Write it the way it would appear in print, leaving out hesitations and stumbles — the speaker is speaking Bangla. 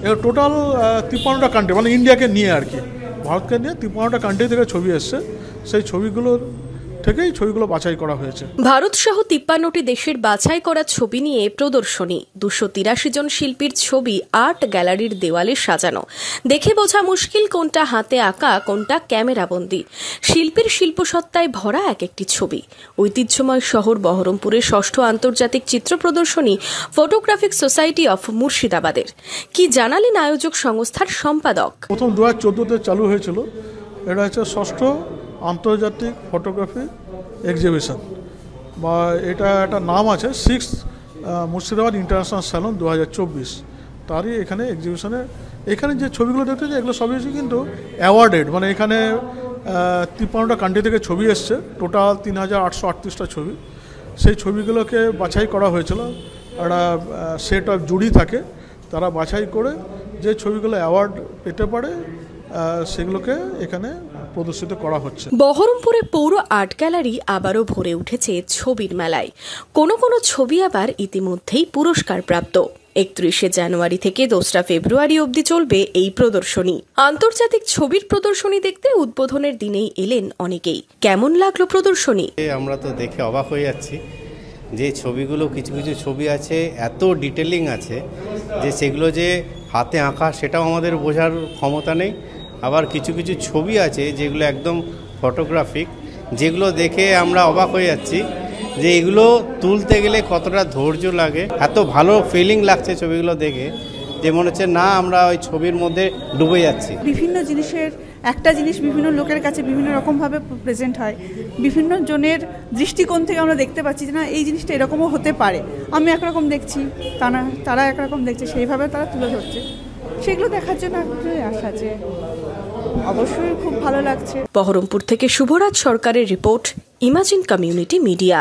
এবার টোটাল 53টা কান্ট্রি, মানে ইন্ডিয়াকে নিয়ে আর কি, ভারতকে নিয়ে 53টা কান্ট্রি থেকে ছবি এসছে। সেই ছবিগুলোর থেকেই ছবিগুলো বাছাই করা হয়েছে। ভারত সহ 53টি দেশের বাছাই করা ছবি নিয়ে প্রদর্শনী। 283 জন শিল্পীর ছবি আর্ট গ্যালারির দেওয়ালে সাজানো। দেখে বোঝা মুশকিল কোনটা হাতে আঁকা, কোনটা ক্যামেরাবন্দি। শিল্পীর শিল্পসত্তায় ভরা এক একটি ছবি। ঐতিহ্যময় শহর বহরমপুরের 6ষ্ঠ আন্তর্জাতিক চিত্র প্রদর্শনী ফটোগ্রাফিক সোসাইটি অফ মুর্শিদাবাদের। কি জানালেন আয়োজক সংস্থার সম্পাদক? প্রথম 2014-তে চালু হয়েছিল। এটা হচ্ছে 6ষ্ঠ আন্তর্জাতিক ফটোগ্রাফি এক্সিবিশন, বা এটা একটা নাম আছে 6th মুর্শিদাবাদ ইন্টারন্যাশনাল স্যালন 2024। তারই এখানে এক্সিবিশনে এখানে যে ছবিগুলো দেখতে এগুলো সবই কিন্তু অ্যাওয়ার্ডেড, মানে এখানে 53টা কান্ট্রি থেকে ছবি এসছে, টোটাল 3838টা ছবি। সেই ছবিগুলোকে বাছাই করা হয়েছিল। একটা সেট অফ জুরি থাকে, তারা বাছাই করে যে ছবিগুলো অ্যাওয়ার্ড পেতে পারে সেগুলোকে এখানে প্রদর্শিত করা হচ্ছে। বহরমপুরে পৌর আর্ট গ্যালারি আবারও ভরে উঠেছে ছবির মেলায়। কোনো কোনো ছবি আবার ইতিমধ্যেই পুরস্কার প্রাপ্ত। 31শে জানুয়ারি থেকে 2রা ফেব্রুয়ারি অবধি চলবে এই প্রদর্শনী। আন্তর্জাতিক ছবির প্রদর্শনী দেখতে উদ্বোধনের দিনেই এলেন অনেকেই। কেমন লাগলো প্রদর্শনী? আমরা তো দেখে অবাক হয়ে যাচ্ছি যে ছবিগুলো, কিছু কিছু ছবি আছে এত ডিটেলিং আছে যে সেগুলো যে হাতে আঁকা সেটাও আমাদের বোঝার ক্ষমতা নেই। আবার কিছু কিছু ছবি আছে যেগুলো একদম ফটোগ্রাফিক, যেগুলো দেখে আমরা অবাক হয়ে যাচ্ছি যে এগুলো তুলতে গেলে কতটা ধৈর্য লাগে। এত ভালো ফিলিং লাগছে ছবিগুলো দেখে যে মনে হচ্ছে না আমরা ওই ছবির মধ্যে ডুবে যাচ্ছি। বিভিন্ন জিনিসের একটা জিনিস বিভিন্ন লোকের কাছে বিভিন্ন রকমভাবে প্রেজেন্ট হয়, বিভিন্ন জনের দৃষ্টিকোণ থেকে আমরা দেখতে পাচ্ছি যে না এই জিনিসটা এরকমও হতে পারে। আমি একরকম দেখছি, তারা একরকম দেখছে, সেইভাবে তারা তুলে ধরছে। সেগুলো দেখার জন্য আসা যে অবশ্যই খুব ভালো লাগছে। বহরমপুর থেকে শুভরাজ সরকারের রিপোর্ট, ইমাজিন কমিউনিটি মিডিয়া।